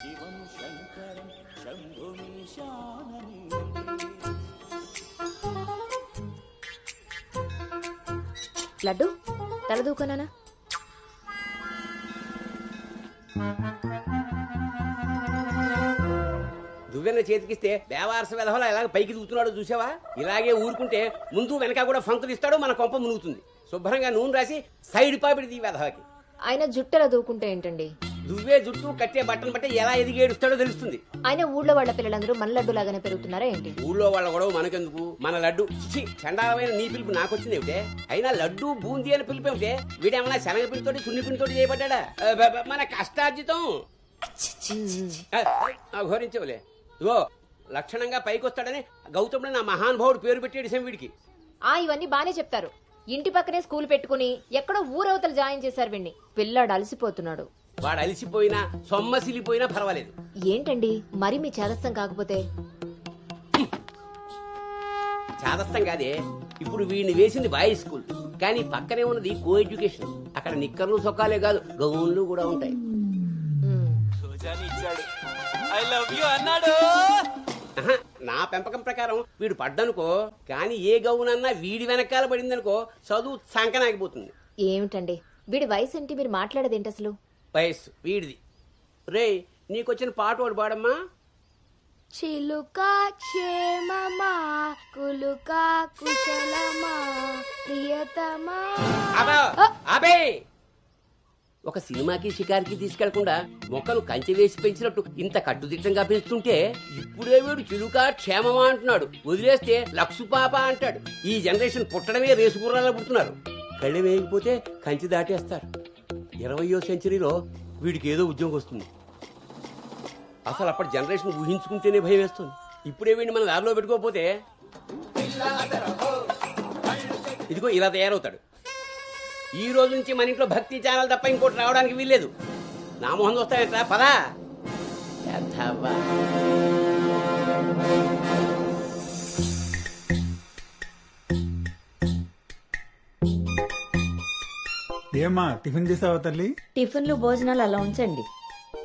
లడ్డు తల దూకనానా? దువ్వెన చేతికిస్తే దేవారస వెధవలా ఇలాగ పైకి దూకుతున్నాడు చూసావా? ఇలాగే ఊరుకుంటే ముందు వెనక కూడా ఫంకులు ఇస్తాడు, మన కొంప మునుగుతుంది. శుభ్రంగా నూనె రాసి సైడ్ పాపిడి ఈ వెధవకి. ఆయన జుట్టలా దూకుంటే ఏంటండి? దువ్వే జుట్టు కట్టే బట్టను బట్టి ఎలా ఎదిగేడుస్తాడో తెలుస్తుంది. ఆయన ఊళ్ళో వాళ్ళ పిల్లలందరూ మన లడ్డు లాగానే పెరుగుతున్నారా ఏంటి? ఊళ్ళో వాళ్ళ గొడవ మనకెందుకు? మన లడ్డు చిచి చండాలమైన నీ పిలుపు నాకొచ్చింది ఏమిటే? అయినా లడ్డు బూందీ అని పిలుపు ఏమిటే? వీడేమన్నా శనగ పిండితోటి సున్ని పిండితోటి చేయబడ్డా? మన కష్టార్జితం ఘోరించవులే. ఇగో లక్షణంగా పైకొస్తాడని గౌతముడు నా మహానుభావుడు పేరు పెట్టాడు వీడికి. ఇవన్నీ బానే చెప్తారు. ఇంటి పక్కనే స్కూల్ పెట్టుకుని ఎక్కడో ఊరవతలు జాయిన్ చేశారు వీడిని. పిల్లాడు అలసిపోతున్నాడు. వాడు అలిసిపోయినా సొమ్మసిలిపోయినా పర్వాలేదు. ఏంటండి మరి మీ చేదస్తం కాకపోతే? చాదస్తం కాదే, ఇప్పుడు వీడిని వేసింది బాయ్స్ స్కూల్, కానీ పక్కనే ఉన్నది కో ఎడ్యుకేషన్. అక్కడ నిక్కర్లు సొక్కాలే కాదు, గౌన్లు కూడా ఉంటాయి. నా పెంపకం ప్రకారం వీడు పడ్డనుకో, కానీ ఏ గౌనన్నా వీడి వెనకాల పడిందనుకో చదువు సంకనాగిపోతుంది. ఏమిటండి వీడి వయసు ఏంటి? మీరు మాట్లాడేదేంటి అసలు? వయస్సు వీడిది. రే నీకొచ్చిన పాట వాడు పాడమ్మా. చిలుకా క్షేమమా కులుకా కుశలమా ప్రియతమా. అబే ఒక సినిమాకి షికారికి తీసుకెళ్లకుండా మొక్కలు కంచె వేసి పెంచినట్టు ఇంత కట్టుదిట్టంగా పెంచుతుంటే ఇప్పుడే వీడు చిలుకా క్షేమమా అంటున్నాడు. వదిలేస్తే లక్సు పాప అంటాడు. ఈ జనరేషన్ పుట్టడమే రేసు గుర్రాలు పుడుతున్నారు. కళ్ళె వేయకపోతే కంచె దాటేస్తారు. 20వ సెంచరీలో వీడికి ఏదో ఉద్యోగం వస్తుంది. అసలు అప్పటి జనరేషన్ ఊహించుకుంటేనే భయం వేస్తుంది. ఇప్పుడే వీడిని మన దారిలో పెట్టుకోకపోతే ఇదిగో ఇలా తయారవుతాడు. ఈ రోజు నుంచి మన ఇంట్లో భక్తి ఛానల్ తప్ప ఇంకోటి రావడానికి వీల్లేదు. నా మొహం చూస్తాయంట పదా. ఏమ్మా టిఫిన్ చేసావా తల్లి? టిఫిన్లు భోజనాలు అలా ఉంచండి.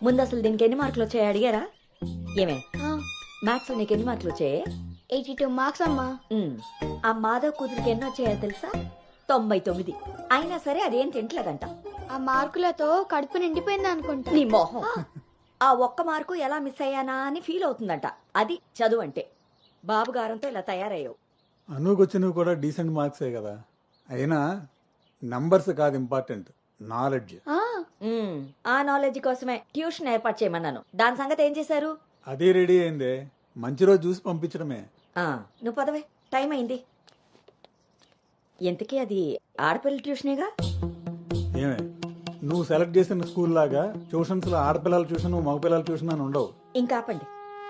ముందు అసలు దీనికి ఎన్ని మార్కులు వచ్చాయి అడిగారా? ఏమే మ్యాథ్స్ నీకు ఎన్ని మార్కులు వచ్చాయి? 82 మార్క్స్ అమ్మా. ఆ మాధవ్ కూతురికి ఎన్ని వచ్చాయో తెలుసా? 99. అయినా సరే అదేం తింటలేదంట. ఆ మార్కులతో కడుపు నిండిపోయింది అనుకుంటా. నీ మోహం. ఆ ఒక్క మార్కు ఎలా మిస్ అయ్యానా అని ఫీల్ అవుతుందంట. అది చదువు అంటే. బాబు గారంతో ఇలా తయారయ్యావు. అనుకొచ్చినవి కూడా డీసెంట్ మార్క్సే కదా. అయినా నంబర్స్ కాదు ఇంపార్టెంట్, నాలెడ్జ్. ఆ నాలెడ్జ్ కోసమే ట్యూషన్ ఏర్పాటు చేయమన్నాను. దాని సంగతి ఏం చేశారు? అదే రెడీ అయిందే, మంచి రోజు చూసి పంపించడమే. నువ్వు పదవే, టైం అయింది. ఎంతకీ అది ఆడపిల్ల ట్యూషనేగా? ఏమే నువ్వు సెలెక్ట్ చేసిన స్కూల్ లాగా ట్యూషన్స్ లో ఆడపిల్లల ట్యూషన్ మగపిల్లల ట్యూషన్ అని ఉండవు. ఇంకా ఆపండి.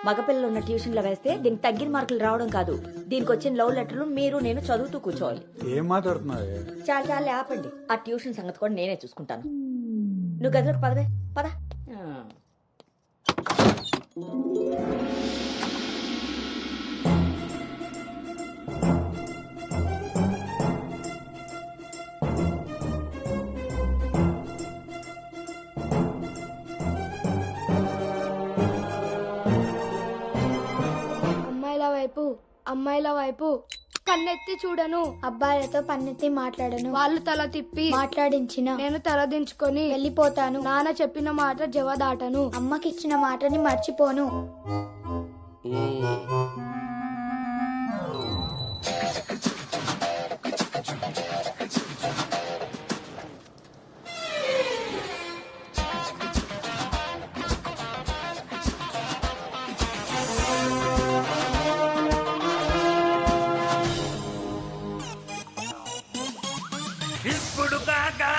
మగపిల్లలు ఉన్న ట్యూషన్లో వేస్తే దీనికి తగ్గిన మార్కులు రావడం కాదు, దీనికి వచ్చిన లవ్ లెటర్లు మీరు నేను చదువుతూ కూర్చోవాలి. ఏం మాట్లాడుతున్నావే? చాలా ఆపండి. ఆ ట్యూషన్ సంగతి కూడా నేనే చూసుకుంటాను. నువ్వు గదిలోకి పదవే, పద. అమ్మాయిల వైపు కన్నెత్తి చూడను, అబ్బాయిలతో పన్నెత్తి మాట్లాడను, వాళ్ళు తల తిప్పి మాట్లాడించిన నేను తల దించుకొని వెళ్ళిపోతాను, నాన్న చెప్పిన మాట జవదాటను, అమ్మకిచ్చిన మాటని మర్చిపోను. ఇప్పుడు కాకా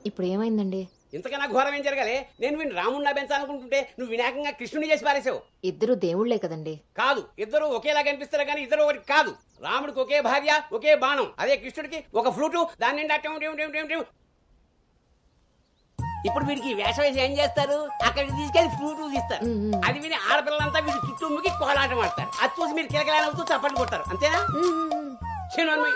ఇప్పుడు ఏమైందండి? ఇంతకన్నా ఘోరం ఏం జరగాలి? నేను వీడిని రాముడినా పెంచాలనుకుంటుంటే నువ్వు వినాయకంగా కృష్ణుని చేసి పారేసావు. ఇద్దరు దేవుళ్లే కదండి. కాదు, ఇద్దరు ఒకేలా కనిపిస్తారు కానీ ఇద్దరు ఒకటి కాదు. రాముడికి ఒకే భార్య, ఒకే బాణం. అదే కృష్ణుడికి ఒక ఫ్లూటు, దాని నిండా టిం టిం టిం టిం టిం. ఇప్పుడు వీడికి వేషం వేసి ఏం చేస్తారు? అక్కడికి తీసుకెళ్లి ఫ్లూటు తీస్తారు. అది విని ఆడపిల్లలంతా వీడి చుట్టూ ముగి కోలాటం ఆడతారు. అది చూసి మీరు కిలకిలాడుతూ చప్పట్లు కొడతారు. అంతేనా? చిన్నమ్మాయి,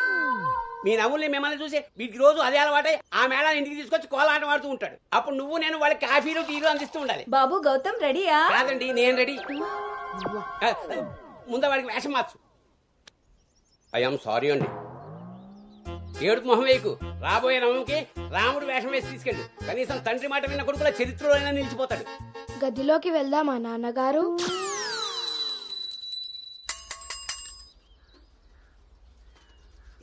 మీ నవ్వుల్ని మిమ్మల్ని చూసి వీడికి రోజు అదే అలవాటై ఆ మేళాన్ని ఇంటికి తీసుకొచ్చి కోలాటం ఆడుతూ ఉంటాడు. అప్పుడు నువ్వు నేను వాళ్ళకి కాఫీలు టీలు అందిస్తూ ఉండాలి. బాబు గౌతమ్ రెడీయా? కాదండి, నేను రెడీ. ముందు వాడికి వేషం మార్చు. ఐఎమ్ సారీ అండి. ఏడుపు మొహం వేయకు. రాబోయే నవంకి రాముడు వేషం వేసి తీసుకెళ్ళు. కనీసం తండ్రి మాట విన్న కొడుకుల చరిత్రలో అయినా నిలిచిపోతాడు. గదిలోకి వెళ్దామా నాన్నగారు?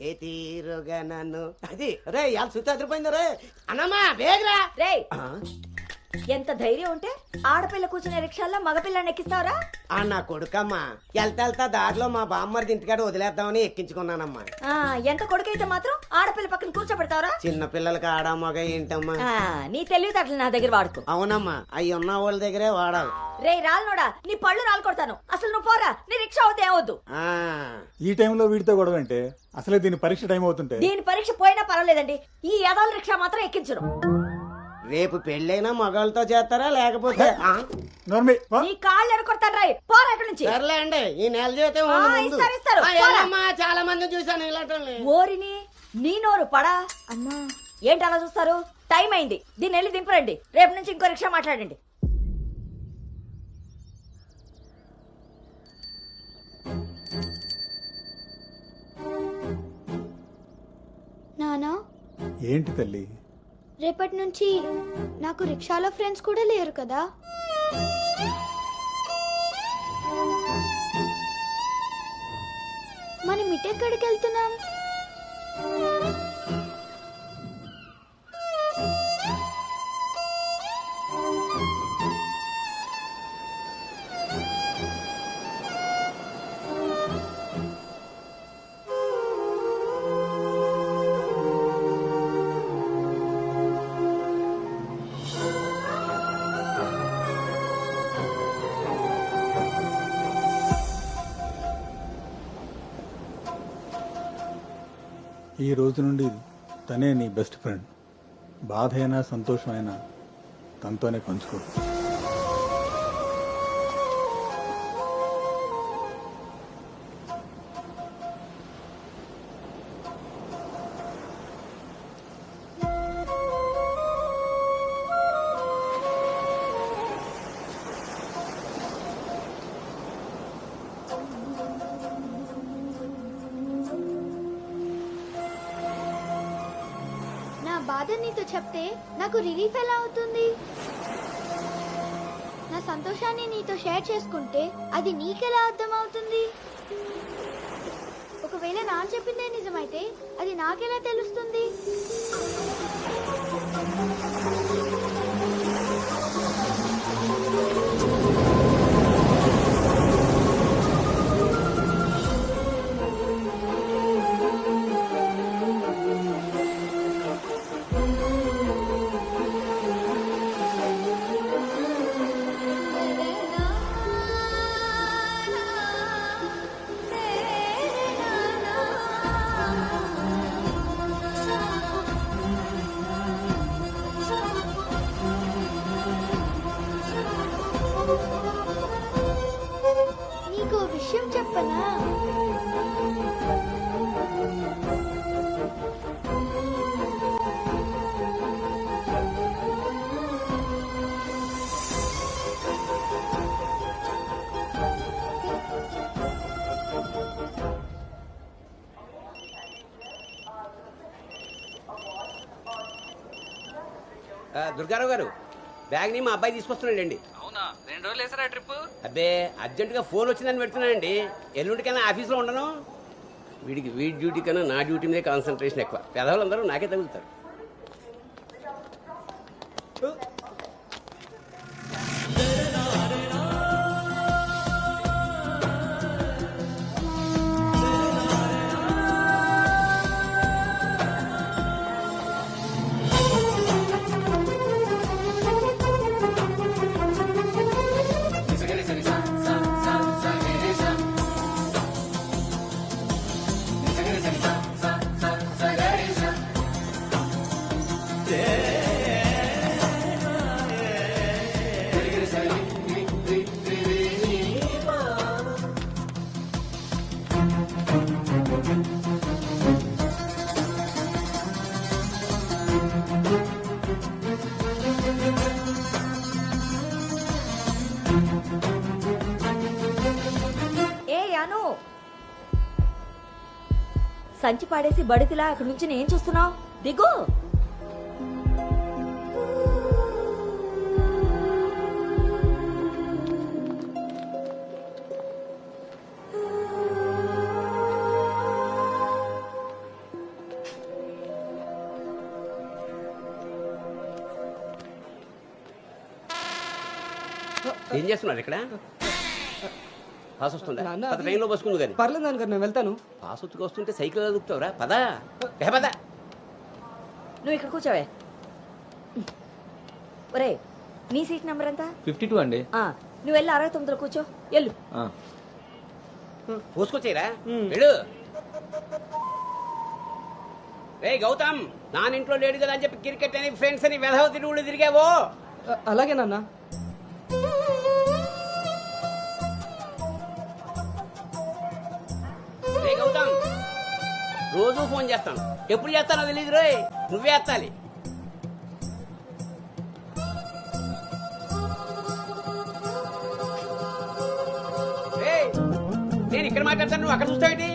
ఏ తీరుగా నన్ను అది రే ఇవాళ సుత్తి అదిరిపోయింది రే అన్నమ్మా బేగరా రే, ఎంత ధైర్యం ఉంటే ఆడపిల్ల కూర్చునే రిక్షాల్లో మగపిల్లని ఎక్కిస్తావరా? ఆ నా కొడుకమ్మా వెళ్తా దారిలో మా బామ్మర్ది ఇంటికాడ వదిలేద్దామని ఎక్కించుకున్నానమ్మా. ఎంత కొడుకైతే మాత్రం ఆడపిల్ల పక్కన కూర్చోబెడతావరా? చిన్న పిల్లలకి ఆడా మగ ఏంటమ్మా? నీ తెలివితేటలు నా దగ్గర వాడుకో. అవునమ్మా, అవి ఉన్న వాళ్ళ దగ్గరే వాడాలి. రే రాల్నోడా, నీ పళ్ళు రాలుకొడతాను. అసలు నువ్వు పోరా, నీ రిక్షా అవుతే ఏమొద్దు. ఆ ఈ టైంలో వీడితో గొడవ అంటే అసలే దీని పరీక్ష టైం అవుతుంటే. దీని పరీక్ష పోయినా పర్వాలేదండి, ఈ యదాల రిక్షా మాత్రం ఎక్కించరు. రేపు పెళ్ళైనా మగాళ్ళతో చేస్తారా లేకపోతే నోర్మి, పో. నీ కాళ్ళు ఎరకొడతాను రాయ్, పోరా ఇక్కడి నుంచి. సర్లే అండి, ఈ నెల జీతం ఇస్తారు. చాలా మంది చూసాను ఇలాంటి. ఓరిని నీ నోరు పడా. అమ్మా ఏంటి అలా చూస్తారు? టైం అయింది, దీన్ని వెళ్ళి దింపరండి. రేపు నుంచి ఇంకో రిక్షా మాట్లాడండి. నానా, ఏంటి తల్లి? రేపటి నుంచి నాకు రిక్షాలో ఫ్రెండ్స్ కూడా లేరు కదా? మనం ఇటెక్కడికి వెళ్తున్నాం? ఈ రోజు నుండి తనే నీ బెస్ట్ ఫ్రెండ్. బాధ అయినా సంతోషమైనా తనతోనే పంచుకో. నా బాధ నీతో చెప్తే నాకు రిలీఫ్ ఎలా అవుతుంది? నా సంతోషాన్ని నీతో షేర్ చేసుకుంటే అది నీకెలా అర్థమవుతుంది? ఒకవేళ నా చెప్పిందే నిజమైతే అది నాకెలా తెలుస్తుంది? నీకు విషయం చెప్పనా? దుర్గారావు గారు, బ్యాగ్ ని మా అబ్బాయి తీసుకొస్తున్నాడండి. అవునా, 2 రోజులు వేసారా ట్రిప్? అబ్బే, అర్జెంటుగా ఫోన్ వచ్చిందని పెడుతున్నానండి. ఎల్లుండికైనా ఆఫీస్లో ఉండను. వీడి డ్యూటీ కన్నా నా డ్యూటీ మీద కాన్సన్ట్రేషన్ ఎక్కువ. పెదవులందరూ నాకే తగులుతారు. సంచి పాడేసి బడితిలా అక్కడి నుంచి నేను చూస్తున్నావు దిగు. ఏం చేస్తున్నారు ఇక్కడ? పాస్ వస్తుందా? నాన్న, అది- ట్రైన్ లో బసుకుంది కానీ పర్లేదు నాన్నగారు నేను వెళ్తాను. పాస్ వచ్చుకు వస్తుంటే సైకిల్ ఎలా దొక్కుతావురా? పదా పదా. నువ్వు ఇక్కడ కూర్చోవే. ఒరే నీ సీట్ నెంబర్ ఎంత? 52 అండి. నువ్వు వెళ్ళి 69లో కూర్చో. వెళ్ళు. పోసుకొచ్చేరా వెళ్ళు. రే గౌతమ్, నానింట్లో లేడు కదా అని చెప్పి క్రికెట్ అని ఫ్రెండ్స్ అని వెధవ తిరుగుళ్ళు తిరిగావో. అలాగే నాన్న. రే గౌతమ్, రోజు ఫోన్ చేస్తాను, ఎప్పుడు చేస్తానో తెలియదు రోయ్, నువ్వే ఎత్తాలి. రేయ్, నేను ఇక్కడ మాట్లాడతాను, నువ్వు అక్కడ చూస్తావేంటి?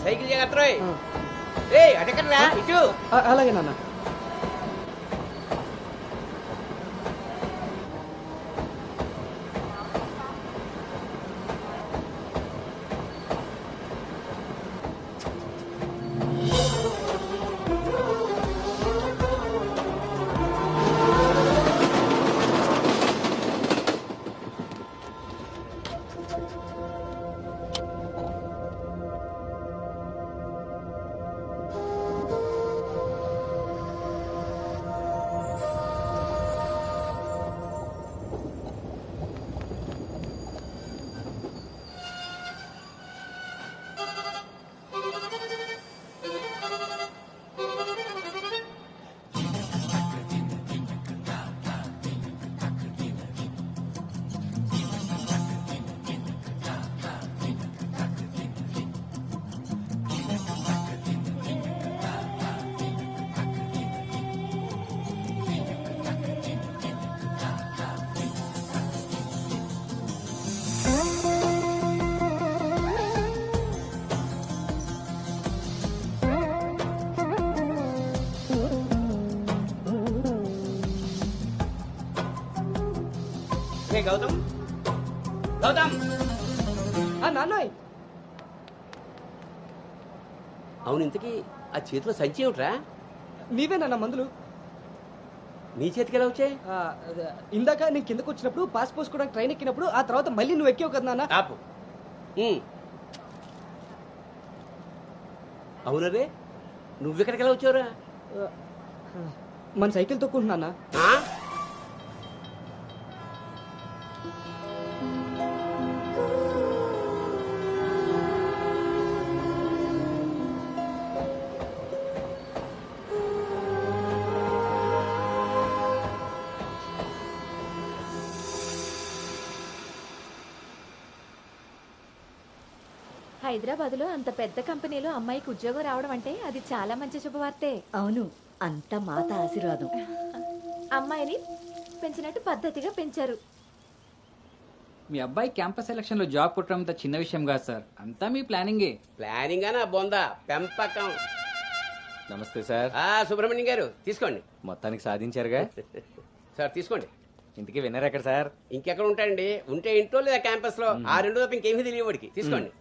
సైకిల్ జాగ్రత్త రోయ్. రే అటెక్కడరా, ఇటు. అలాగే నాన్న. రే గౌతమ్, గౌతమ్. నాన్నోయ్, అవును, ఇంతకీ ఆ చేతిలో సంచి ఏమిట్రా? నీవేనా మందులు? నీ చేతికి ఎలా వచ్చాయి? ఇందాక నేను కిందకు వచ్చినప్పుడు పాస్ పోసుకోవడానికి ట్రైన్ ఎక్కినప్పుడు, ఆ తర్వాత మళ్ళీ నువ్వు ఎక్కావు కదా నాన్న. ఆపు. అవునరే, నువ్వెక్కడికి ఎలా వచ్చావురా? మన సైకిల్ తొక్కుంటున్నా. హైదరాబాద్ లో అంత పెద్ద కంపెనీలో అమ్మాయికి ఉద్యోగం రావడం అంటే అది చాలా మంచి శుభవార్తే. అవును, అంత మాత ఆశీర్వాదం. అమ్మాయిని పెంచినట్టు పద్ధతిగా పెంచారు. మీ అబ్బాయి క్యాంపస్ సెలక్షన్ లో జాబ్ కొట్టడం అంత చిన్న విషయం కాదు సార్, అంతా మీ ప్లానింగే. ప్లానింగ్ అనా బొందా పెంపకం. నమస్తే సార్. సుబ్రహ్మణ్యం గారు తీసుకోండి. మొత్తానికి సాధించారుగా. సార్ తీసుకోండి. ఇంతకీ విన్నర్ ఎక్కడ సార్? ఇంకెక్కడ ఉంటాయండి, ఉంటే ఇంట్లో లేదా క్యాంపస్ లో. ఆ రెండు తప్ప ఇంకేమీ తెలియవాడికి. తీసుకోండి.